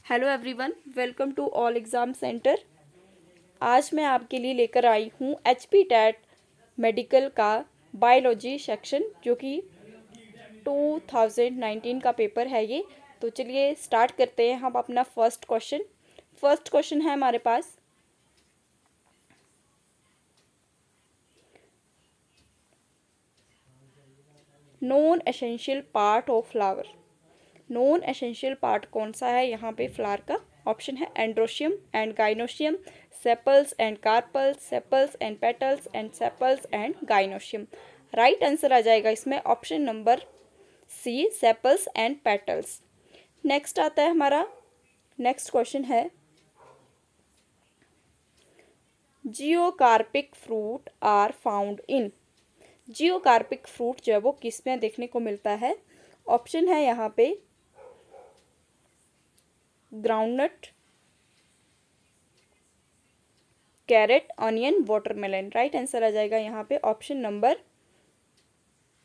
Hello everyone, welcome to all exam centre. आज मैं आपके लिए लेकर आई हूँ HP टेट मेडिकल का बायोलॉजी सेक्शन, जो कि 2019 का पेपर है ये। तो चलिए स्टार्ट करते हैं हम अपना फर्स्ट क्वेश्चन है हमारे पास, non essential part of flower. Non essential part कौन सा है यहाँ पे फ्लावर का? ऑप्शन है androecium and gynoecium, sepals and carpels, sepals and petals and sepals and gynoecium. Right answer आ जाएगा इसमें option number C, sepals and petals. Next आता है हमारा नेक्स्ट क्वेश्चन है, geocarpic fruit are found in. Geocarpic fruit जो है वो किस में देखने को मिलता है? ऑप्शन है यहाँ पे groundnut, carrot, onion, watermelon. Right answer आ जाएगा यहाँ पे option number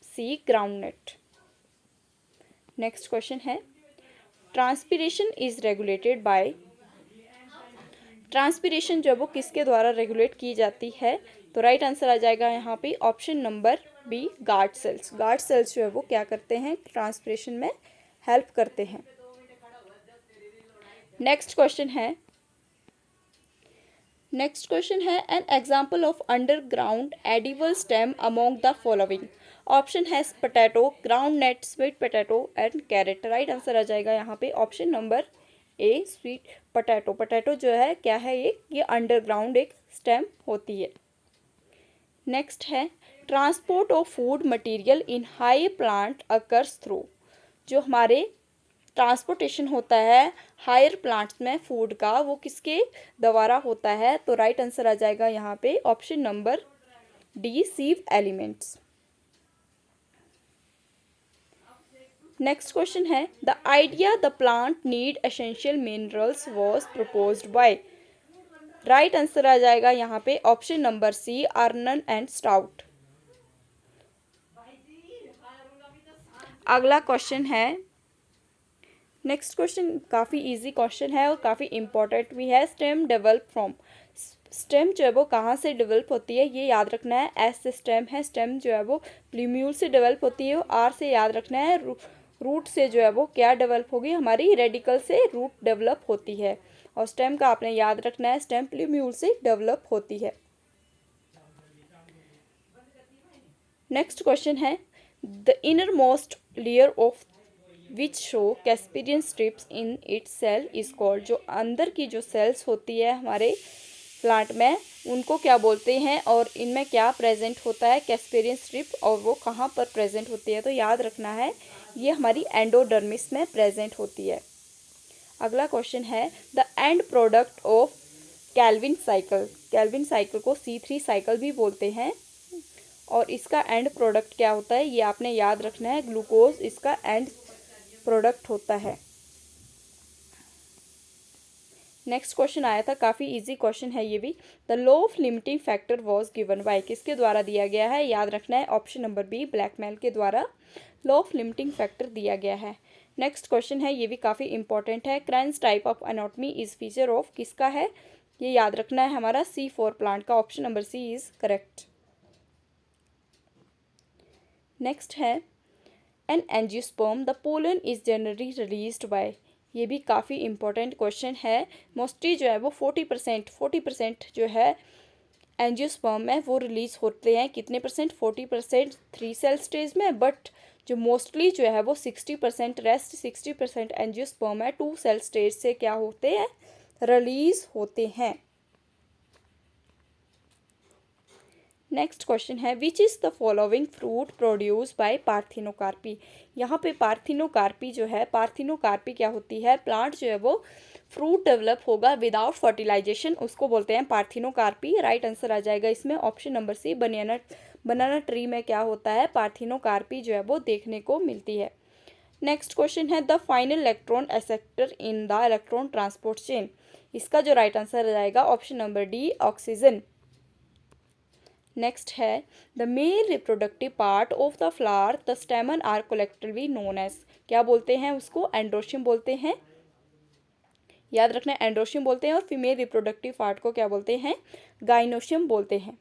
C, groundnut. Next question है, transpiration is regulated by. Transpiration जो वो किसके द्वारा रेगुलेट की जाती है? तो राइट आंसर आ जाएगा यहाँ पे option number B, guard cells. Guard cells जो है वो क्या करते हैं? ट्रांसपीरेशन में हेल्प करते हैं। नेक्स्ट क्वेश्चन है an example of underground edible stem among the following. Option है potato, groundnut, sweet potato and carrot. Right answer आ जाएगा यहाँ पे option number A, sweet potato. Potato जो है क्या है? ये अंडरग्राउंड एक स्टेम होती है। नेक्स्ट है, transport of food material in high plant occurs through. जो हमारे ट्रांसपोर्टेशन होता है हायर प्लांट्स में फूड का, वो किसके द्वारा होता है? तो राइट आंसर आ जाएगा यहाँ पे option number D, sieve elements. Next question है, the idea the plant need essential minerals was proposed by. Right answer आ जाएगा यहाँ पे option number C, Arnon and Stout. अगला क्वेश्चन है, नेक्स्ट क्वेश्चन काफ़ी इजी क्वेश्चन है और काफ़ी इंपॉर्टेंट भी है। Stem develop from. स्टेम जो है वो कहाँ से डेवलप होती है ये याद रखना है। एस से स्टेम है, स्टेम जो है वो प्लूम्यूल से डेवलप होती है। आर से याद रखना है रूट से जो है वो क्या डेवलप होगी? हमारी रेडिकल से रूट डेवलप होती है। और स्टेम का आपने याद रखना है, स्टेम प्लूम्यूल से डेवलप होती है। नेक्स्ट क्वेश्चन है, the innermost layer of which show Casparian strips in its cell is called. जो अंदर की जो सेल्स होती है हमारे प्लांट में, उनको क्या बोलते हैं और इनमें क्या प्रेजेंट होता है? Casparian strip. और वो कहाँ पर प्रेजेंट होती है? तो याद रखना है ये हमारी एंडोडर्मिस में प्रेजेंट होती है। अगला क्वेश्चन है, the end product of Calvin cycle. Calvin cycle को C3 साइकिल भी बोलते हैं और इसका एंड प्रोडक्ट क्या होता है ये आपने याद रखना है। ग्लूकोज इसका एंड प्रोडक्ट होता है। नेक्स्ट क्वेश्चन आया था, काफ़ी इजी क्वेश्चन है ये भी। The law of limiting factor was given by. किसके द्वारा दिया गया है? याद रखना है ऑप्शन नंबर बी, ब्लैकमेल के द्वारा लॉ ऑफ लिमिटिंग फैक्टर दिया गया है। नेक्स्ट क्वेश्चन है, ये भी काफ़ी इंपॉर्टेंट है। क्रैंस type of anatomy is feature of. किसका है ये याद रखना है? हमारा C4 प्लांट का। Option number C is correct. Next है, an angiosperm the pollen is generally released by. ये भी काफ़ी इंपॉर्टेंट क्वेश्चन है। मोस्टली जो है वो 40% जो है एंजियोस्पर्म में वो रिलीज होते हैं। कितने परसेंट? 40% 3 सेल स्टेज में, बट जो मोस्टली जो है वो 60%, रेस्ट 60% एंजियोस्पर्म है 2 सेल स्टेज से क्या होते हैं? रिलीज होते हैं। नेक्स्ट क्वेश्चन है, which is the following fruit produce by parthenocarpy. यहाँ पे पार्थिनोकार्पी जो है, पार्थिनोकार्पी क्या होती है? प्लांट जो है वो फ्रूट डेवलप होगा विदाउट फर्टिलाइजेशन, उसको बोलते हैं पार्थिनोकार्पी। राइट आंसर आ जाएगा इसमें option number C, banana tree में क्या होता है? पार्थिनोकार्पी जो है वो देखने को मिलती है। नेक्स्ट क्वेश्चन है, the final electron acceptor in the electron transport chain. इसका जो राइट आंसर आ जाएगा option number D, oxygen. Next है, the male reproductive part of the flower the stamen are collectively known as. क्या बोलते हैं उसको? एंड्रोशियम बोलते हैं। याद रखना, एंड्रोशियम बोलते हैं और फीमेल रिप्रोडक्टिव पार्ट को क्या बोलते हैं, गाइनोशियम बोलते हैं।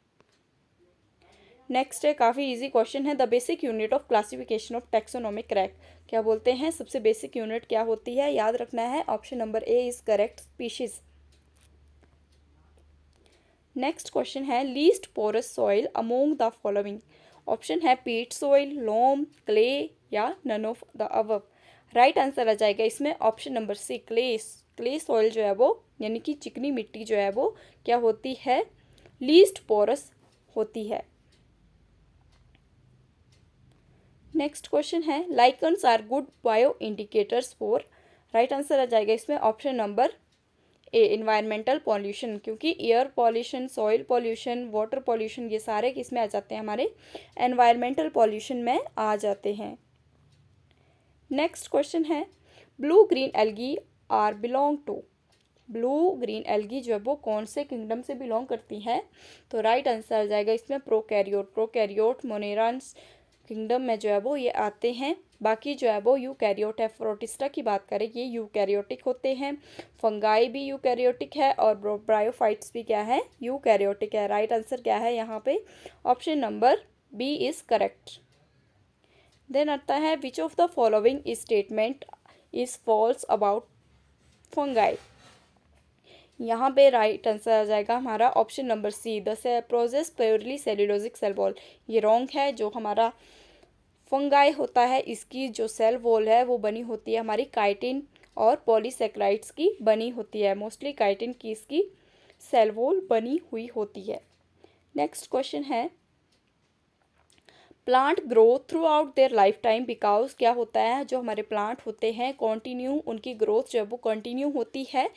नेक्स्ट है, काफ़ी इजी क्वेश्चन है, the basic unit of classification of taxonomic rank क्या बोलते हैं, सबसे बेसिक यूनिट क्या होती है, याद रखना है, option number A is correct, species. Next question है, least porous soil among the following, option है पीट सॉइल, लोम, क्ले या none of the above. Right answer आ जाएगा इसमें option number C, clay. Clay soil जो है वो यानी कि चिकनी मिट्टी जो है वो क्या होती है, लीस्ट पोरस होती है। नेक्स्ट क्वेश्चन है, lichens are good bioindicators for, right answer आ जाएगा इसमें option number A, environmental pollution, क्योंकि air pollution, soil pollution, water pollution ये सारे किस में आ जाते हैं, हमारे एनवायरमेंटल पॉल्यूशन में आ जाते हैं। नेक्स्ट क्वेश्चन है, blue green algae are belong to, blue green algae जो है वो कौन से किंगडम से बिलोंग करती हैं, तो राइट आंसर आ जाएगा इसमें प्रोकैरियोट। प्रोकैरियोट मोनेरांस किंगडम में जो है वो ये आते हैं। बाकी जो है वो यूकैरियोट है, प्रोटिस्टा की बात करें ये यूकैरियोटिक होते हैं, फंगाई भी यूकैरियोटिक है और ब्रायोफाइट्स भी क्या है, यूकैरियोटिक है। राइट आंसर क्या है यहाँ पे, option number B is correct. Then आता है, which of the following statement is false about fungi, यहाँ पे राइट आंसर आ जाएगा हमारा option number C, the process purely cellulosic cell wall, ये रॉन्ग है। जो हमारा फंगाई होता है इसकी जो सेल वॉल है वो बनी होती है हमारी काइटिन और पॉलीसेक्राइड्स की बनी होती है, मोस्टली काइटिन की इसकी सेल वॉल बनी हुई होती है। नेक्स्ट क्वेश्चन है, plant grow through out their life time because, क्या होता है जो हमारे प्लांट होते हैं कंटिन्यू उनकी ग्रोथ जो है वो कंटिन्यू होती है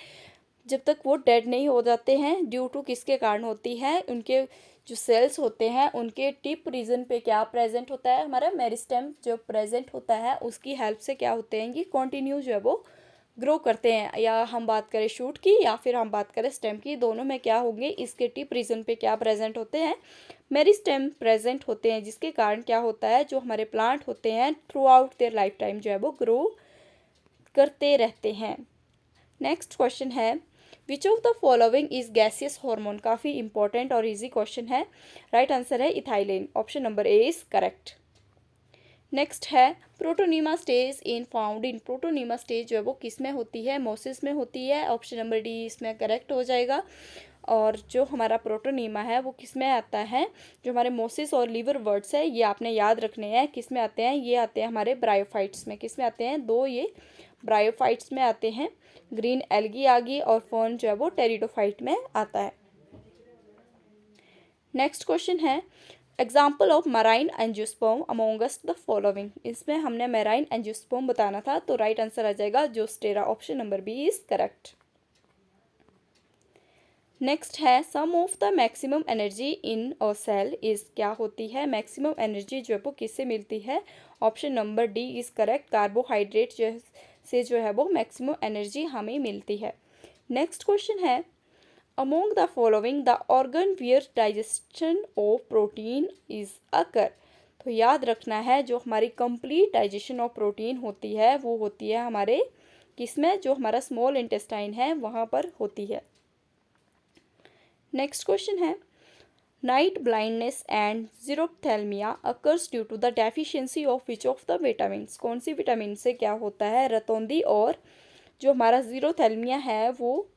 जब तक वो डेड नहीं हो जाते हैं, ड्यू टू किसके कारण होती है, उनके जो सेल्स होते हैं उनके टिप रीजन पे क्या प्रेजेंट होता है, हमारा मेरिस्टेम जो प्रेजेंट होता है उसकी हेल्प से क्या होते हैं कि कंटिन्यू जो है वो ग्रो करते हैं। या हम बात करें शूट की या फिर हम बात करें स्टेम की, दोनों में क्या होंगे, इसके टिप रीजन पे क्या प्रेजेंट होते हैं, मेरिस्टेम प्रेजेंट होते हैं, जिसके कारण क्या होता है जो हमारे प्लांट होते हैं through out their life time जो है वो ग्रो करते रहते हैं। नेक्स्ट क्वेश्चन है, which of the following is gaseous hormone, काफ़ी इंपॉर्टेंट और इजी क्वेश्चन है। राइट आंसर है ethylene, option number A is correct. Next है, protonema stage in found in, protonema stage जो है वो किस में होती है, मोसिस में होती है, ऑप्शन नंबर डी इसमें करेक्ट हो जाएगा। और जो हमारा प्रोटोनीमा है वो किस में आता है, जो हमारे मोसिस और लीवर वर्ड्स है ये आपने याद रखने हैं, किस में आते हैं, ये आते हैं हमारे ब्रायोफाइट्स में, किस में आते हैं, दो ये ब्रायोफाइट्स में आते हैं, ग्रीन एल्गी आ गई और फर्न जो है वो टेरिडोफाइट में आता है। नेक्स्ट क्वेश्चन है, example of marine angiosperm amongst the following, इसमें हमने मैराइन एंजियोस्पर्म बताना था, तो राइट आंसर आ जाएगा zostera, option number B is correct. Next है, sum of the maximum energy in a cell is, क्या होती है, मैक्सिमम एनर्जी जो है वो किससे मिलती है, option number D is correct, carbohydrate से जो है वो मैक्सिमम एनर्जी हमें मिलती है। नेक्स्ट क्वेश्चन है, among the following the organ wear digestion of protein is occur, तो याद रखना है जो हमारी कंप्लीट डाइजेशन ऑफ प्रोटीन होती है वो होती है हमारे किसमें, जो हमारा स्मॉल इंटेस्टाइन है वहाँ पर होती है। नेक्स्ट क्वेश्चन है, night blindness and xerophthalmia occurs due to the deficiency of which of the vitamin, कौन सी विटामिन से क्या होता है, रतौंधी और जो हमारा जीरोथेल्मिया है वो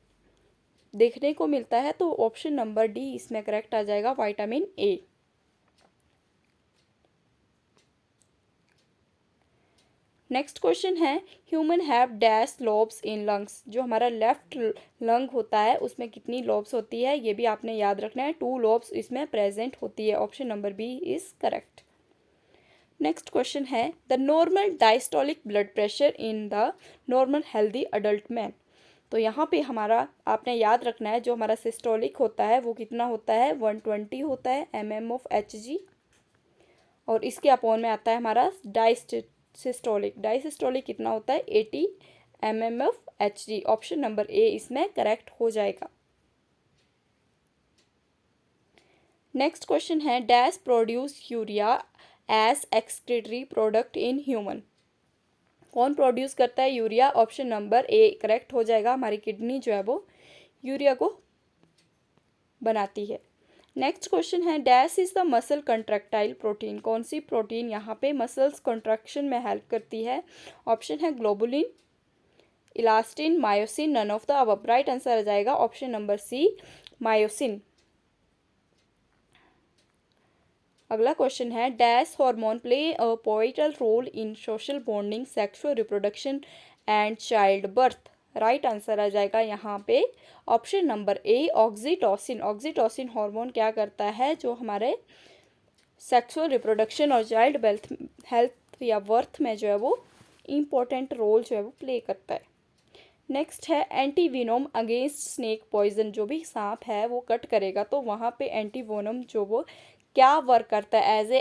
देखने को मिलता है, तो ऑप्शन नंबर डी इसमें करेक्ट आ जाएगा, विटामिन ए। नेक्स्ट क्वेश्चन है, human have dash lobes in lungs, जो हमारा लेफ्ट लंग होता है उसमें कितनी लोब्स होती है, ये भी आपने याद रखना है, 2 लोब्स इसमें प्रेजेंट होती है, option number B is correct. Next question है, the normal diastolic blood pressure in the normal healthy adult man, तो यहाँ पे हमारा आपने याद रखना है जो हमारा सिस्टोलिक होता है वो कितना होता है, 120 होता है mm ऑफ Hg, और इसके अपॉन में आता है हमारा डायसिस्टोलिक, डायसिस्टोलिक कितना होता है, 80 mm of Hg, option number A इसमें करेक्ट हो जाएगा। नेक्स्ट क्वेश्चन है, dash produce urea as excretory product in human, कौन प्रोड्यूस करता है? Urea. Option number A correct हो जाएगा, हमारी किडनी जो है वो यूरिया को बनाती है। नेक्स्ट क्वेश्चन है dash is the muscle contractile protein, कौन सी प्रोटीन यहाँ पे मसल्स कंट्रैक्शन में हेल्प करती है? ऑप्शन है globulin, elastin, myosin, none of the above. Right answer आ जाएगा ऑप्शन नंबर सी मायोसिन। अगला क्वेश्चन है dash hormone play a pivotal role in social bonding, sexual reproduction and child birth. Right answer आ जाएगा यहाँ पे option number A oxytocin. Oxytocin hormone क्या करता है? जो हमारे सेक्सुअल रिप्रोडक्शन और चाइल्ड हेल्थ या बर्थ में जो है वो इम्पोर्टेंट रोल जो है वो प्ले करता है। नेक्स्ट है एंटीविनोम अगेंस्ट स्नेक पॉइजन, जो भी सांप है वो कट करेगा तो वहाँ पे एंटीवोनम जो वो क्या वर्क करता है? As a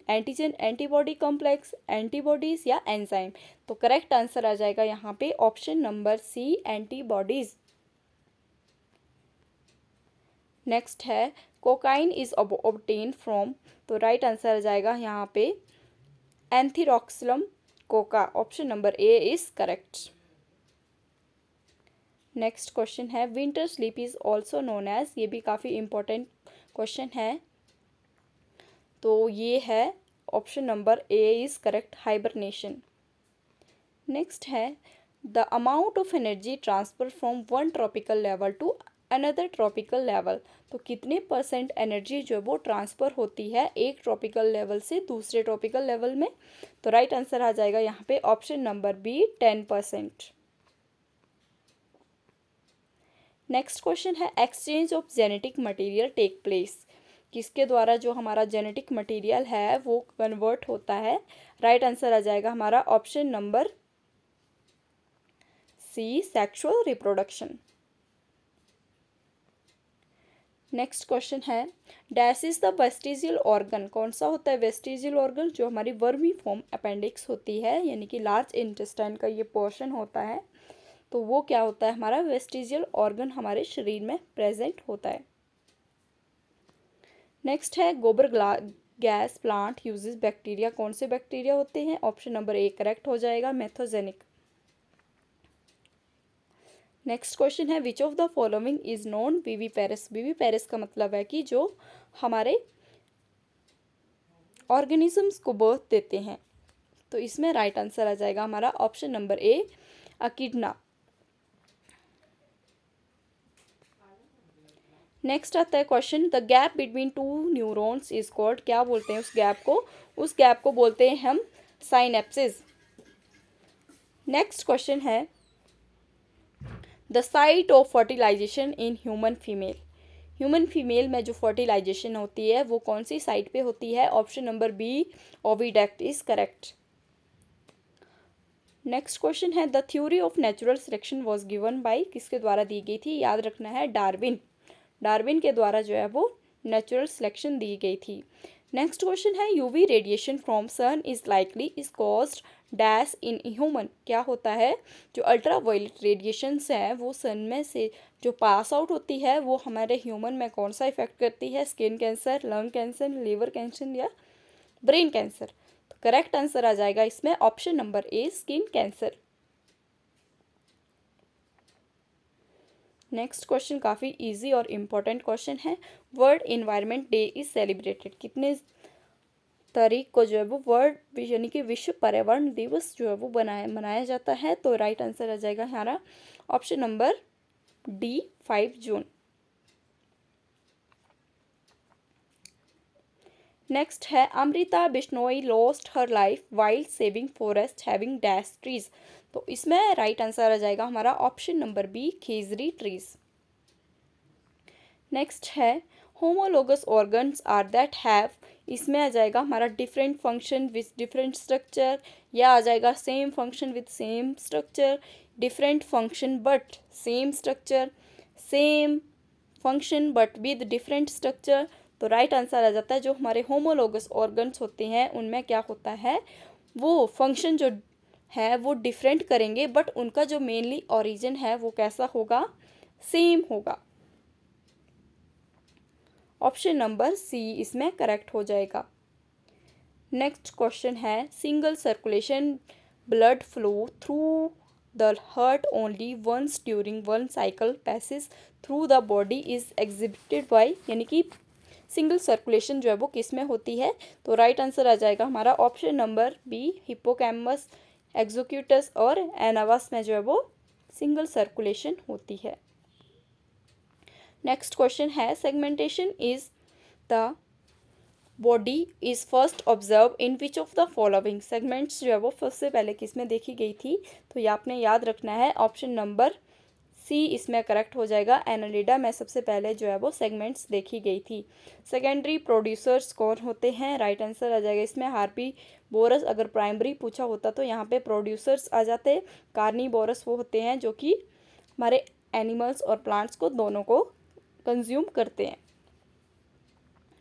antigen, antibody complex, antibodies या एंजाइम। तो करेक्ट आंसर आ जाएगा यहाँ पे option number C antibodies. Next है कोकाइन इज ऑब्टेन फ्रॉम, तो राइट आंसर आ जाएगा यहाँ पे erythroxylum coca. Option number A is correct. Next question है winter sleep is also known as, ये भी काफ़ी इंपॉर्टेंट क्वेश्चन है, तो ये है option number A is correct hibernation. Next है the amount of energy transfer from one tropical level to another tropical level, तो कितने परसेंट एनर्जी जो वो ट्रांसफ़र होती है एक ट्रॉपिकल लेवल से दूसरे ट्रॉपिकल लेवल में? तो राइट आंसर आ जाएगा यहाँ पे option number B 10%। Next question है exchange of genetic material take place, किसके द्वारा जो हमारा जेनेटिक मटेरियल है वो कन्वर्ट होता है? राइट आंसर आ जाएगा हमारा option number C sexual reproduction. Next question है dash is the vestigial organ, कौन सा होता है वेस्टिजियल ऑर्गन? जो हमारी वर्मी फॉर्म अपेंडिक्स होती है यानी कि लार्ज इंटेस्टाइन का ये पोर्शन होता है, तो वो क्या होता है? हमारा वेस्टिजियल ऑर्गन हमारे शरीर में प्रेजेंट होता है। नेक्स्ट है गोबर गैस प्लांट यूजेस बैक्टीरिया, कौन से बैक्टीरिया होते हैं? ऑप्शन नंबर ए करेक्ट हो जाएगा मेथोजेनिक। नेक्स्ट क्वेश्चन है which of the following is non viviparous, viviparous का मतलब है कि जो हमारे ऑर्गेनिजम्स को बर्थ देते हैं, तो इसमें राइट आंसर आ जाएगा हमारा ऑप्शन नंबर ए अकिडना। नेक्स्ट आता है question the gap between two neurons is called, क्या बोलते हैं उस गैप को? उस गैप को बोलते हैं हम साइनेप्सिस। नेक्स्ट क्वेश्चन है the site of fertilisation in human female, human female में जो फर्टिलाइजेशन होती है वो कौन सी साइट पे होती है? Option number B oviduct is correct. Next question है the theory of natural selection was given by, किसके द्वारा दी गई थी? याद रखना है डार्विन, डार्विन के द्वारा जो है वो नेचुरल सिलेक्शन दी गई थी। नेक्स्ट क्वेश्चन है UV radiation from sun is likely is caused dash in human, क्या होता है? जो अल्ट्रा वायलेट रेडिएशंस हैं वो सन में से जो पास आउट होती है वो हमारे ह्यूमन में कौन सा इफेक्ट करती है? Skin cancer, lung cancer, liver cancer या ब्रेन कैंसर? तो करेक्ट आंसर आ जाएगा इसमें ऑप्शन नंबर ए स्किन कैंसर। नेक्स्ट क्वेश्चन काफ़ी इजी और इम्पोर्टेंट क्वेश्चन है world environment day is celebrated, कितने तारीख को जो है वो वर्ल्ड यानी कि विश्व पर्यावरण दिवस जो है वो मनाया जाता है? तो राइट आंसर आ जाएगा हमारा option number D 5 June. Next है Amrita Bishnoi lost her life while saving forest having dash trees, तो इसमें राइट आंसर आ जाएगा हमारा option number B khejri trees. Next है homologous organs are that have, इसमें आ जाएगा हमारा different function with different structure, या आ जाएगा same function with same structure, different function but same structure, same function but with different structure. तो right answer आ जाता है जो हमारे होमोलोगस ऑर्गन्स होते हैं उनमें क्या होता है? वो फंक्शन जो है वो डिफरेंट करेंगे बट उनका जो मेनली ओरिजिन है वो कैसा होगा? सेम होगा। ऑप्शन नंबर सी इसमें करेक्ट हो जाएगा। नेक्स्ट क्वेश्चन है single circulation blood flow through the heart only once during one cycle passes through the body is exhibited by, यानी कि सिंगल सर्कुलेशन जो है वो किस में होती है? तो राइट आंसर आ जाएगा हमारा ऑप्शन नंबर बी, हिप्पोकैम्पस, एक्सोक्यूटस और एनावास में जो है वो सिंगल सर्कुलेशन होती है। नेक्स्ट क्वेश्चन है, segmentation is the body is first observe in which of the following, segments जो है वो सबसे पहले किस में देखी गई थी? तो ये आपने याद रखना है, ऑप्शन नंबर सी इसमें करेक्ट हो जाएगा। एनालिडा में सबसे पहले जो है वो सेगमेंट्स देखी गई थी। सेकेंडरी प्रोड्यूसर्स कौन होते हैं? राइट आंसर आ जाएगा इसमें हार्पीबोरस। अगर प्राइमरी पूछा होता तो यहाँ पे प्रोड्यूसर्स आ जाते। कार्निवोरस वो होते हैं जो कि हमारे एनिमल्स और प्लांट्स को दोनों को कंज्यूम करते हैं।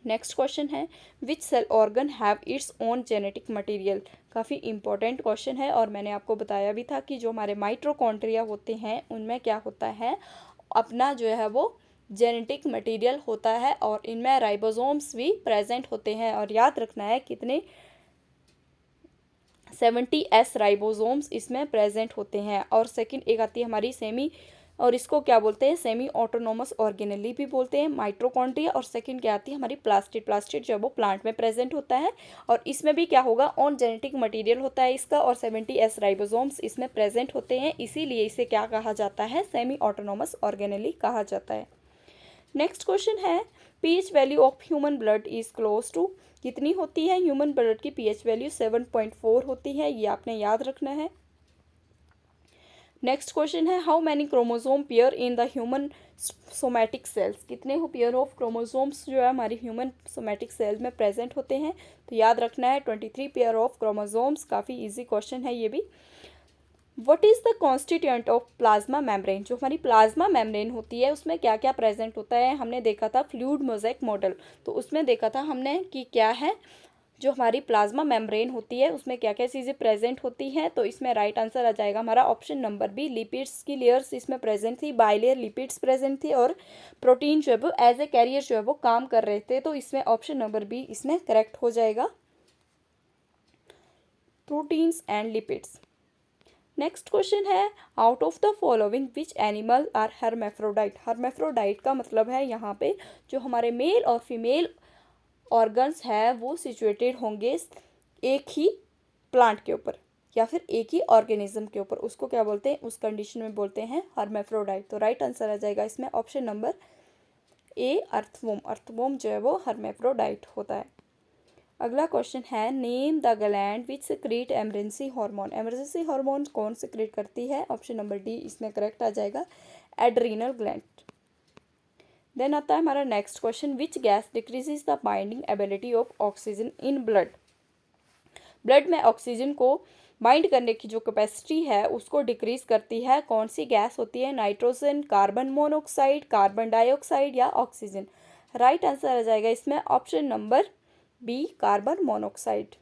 नेक्स्ट क्वेश्चन है, which cell organ have its own genetic material. काफ़ी इंपॉर्टेंट क्वेश्चन है और मैंने आपको बताया भी था कि जो हमारे माइटोकॉन्ड्रिया होते हैं उनमें क्या होता है, अपना जो है वो जेनेटिक मटेरियल होता है और इनमें राइबोसोम्स भी प्रेजेंट होते हैं। और याद रखना है कितने 70S राइबोसोम्स इसमें प्रेजेंट होते हैं। और सेकंड एक आती है हमारी सेमी, और इसको क्या बोलते हैं? सेमी ऑटोनोमस ऑर्गेनेली भी बोलते हैं, माइटोकॉन्ड्रिया। और सेकंड क्या आती है हमारी प्लास्टिड। प्लास्टिड जो है वो प्लांट में प्रेजेंट होता है और इसमें भी क्या होगा, ऑन जेनेटिक मटेरियल होता है इसका और 70S राइबोसोम्स इसमें प्रेजेंट होते हैं, इसीलिए इसे क्या कहा जाता है? सेमी ऑटोनोमस ऑर्गेनेली कहा जाता है। नेक्स्ट क्वेश्चन है, pH value of human blood is close to, कितनी होती है ह्यूमन ब्लड की पीएच वैल्यू? 7.4 होती है, ये आपने याद रखना है। नेक्स्ट क्वेश्चन है, how many chromosome pair in the human somatic cells, कितने हो पेयर ऑफ क्रोमोसोम्स जो है हमारी ह्यूमन सोमैटिक सेल में प्रेजेंट होते हैं? तो याद रखना है 23 पेयर ऑफ क्रोमोसोम्स। काफ़ी इजी क्वेश्चन है ये भी। What is the constituent of plasma membrane, जो हमारी प्लाज्मा मेम्ब्रेन होती है उसमें क्या क्या प्रेजेंट होता है? हमने देखा था फ्लूइड मोज़ेक मॉडल, तो उसमें देखा था हमने कि क्या है, जो हमारी प्लाज्मा मेम्ब्रेन होती है उसमें क्या क्या चीज़ें प्रेजेंट होती हैं। तो इसमें राइट आंसर आ जाएगा हमारा ऑप्शन नंबर बी, लिपिड्स की लेयर्स इसमें प्रेजेंट थी, बाइलेयर लिपिड्स प्रेजेंट थी और प्रोटीन जो है वो एज ए कैरियर जो है वो काम कर रहे थे। तो इसमें ऑप्शन नंबर बी इसमें करेक्ट हो जाएगा, proteins and lipids. Next question है, out of the following which animal are hermaphrodite. Hermaphrodite का मतलब है यहाँ पे जो हमारे मेल और फीमेल ऑर्गन्स है वो सिचुएटेड होंगे एक ही प्लांट के ऊपर या फिर एक ही ऑर्गेनिज्म के ऊपर, उसको क्या बोलते हैं? उस कंडीशन में बोलते हैं हर्मेफ्रोडाइट। तो राइट आंसर आ जाएगा इसमें ऑप्शन नंबर ए, अर्थवोम। अर्थवोम जो है वो हर्मेफ्रोडाइट होता है। अगला क्वेश्चन है, name the gland which secrete emergency hormone. Emergency hormone कौन सिक्रीट करती है? ऑप्शन नंबर डी इसमें करेक्ट आ जाएगा, एड्रीनल ग्लैंड। देन आता है हमारा next question, which gas decreases the binding ability of oxygen in blood. Blood में ऑक्सीजन को बाइंड करने की जो कैपेसिटी है उसको डिक्रीज करती है, कौन सी गैस होती है? Nitrogen, carbon monoxide, carbon dioxide या ऑक्सीजन? राइट आंसर आ जाएगा इसमें option number B, carbon monoxide.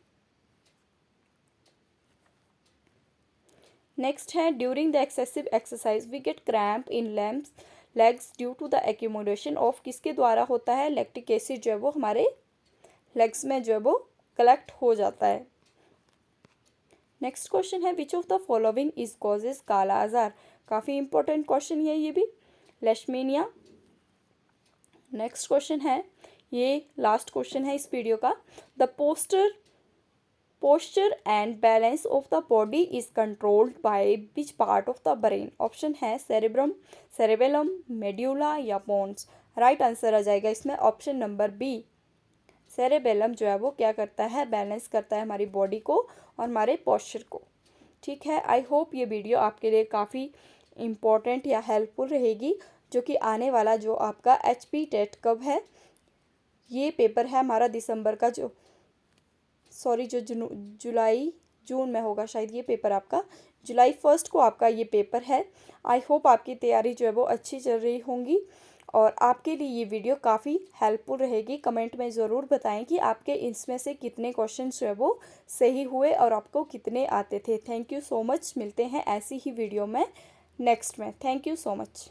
Next है, during the excessive exercise we get cramp in legs due to the accumulation of, किसके द्वारा होता है? लैक्टिक एसिड जो है वो हमारे लेग्स में जो है वो कलेक्ट हो जाता है। नेक्स्ट क्वेश्चन है, which of the following is causes काला आजार। काफ़ी इंपॉर्टेंट क्वेश्चन है ये भी, लेशमीनिया। नेक्स्ट क्वेश्चन है, ये लास्ट क्वेश्चन है इस वीडियो का, the posture and balance of the body is controlled by which part of the brain? Option है सेरेब्रम, सेरेबेलम, मेड्यूला या बोन्स। राइट आंसर आ जाएगा इसमें ऑप्शन नंबर बी, सेरेबेलम जो है वो क्या करता है? बैलेंस करता है हमारी बॉडी को और हमारे पोस्चर को। ठीक है, आई होप ये वीडियो आपके लिए काफ़ी इम्पोर्टेंट या हेल्पफुल रहेगी, जो कि आने वाला जो आपका HP टेट कब है, ये पेपर है हमारा दिसंबर का, जो जून में होगा शायद ये पेपर आपका, जुलाई 1 को आपका ये पेपर है। आई होप आपकी तैयारी जो है वो अच्छी चल रही होंगी और आपके लिए ये वीडियो काफ़ी हेल्पफुल रहेगी। कमेंट में ज़रूर बताएं कि आपके इसमें से कितने क्वेश्चन जो है वो सही हुए और आपको कितने आते थे। थैंक यू सो मच, मिलते हैं ऐसी ही वीडियो में नेक्स्ट में। Thank you so much.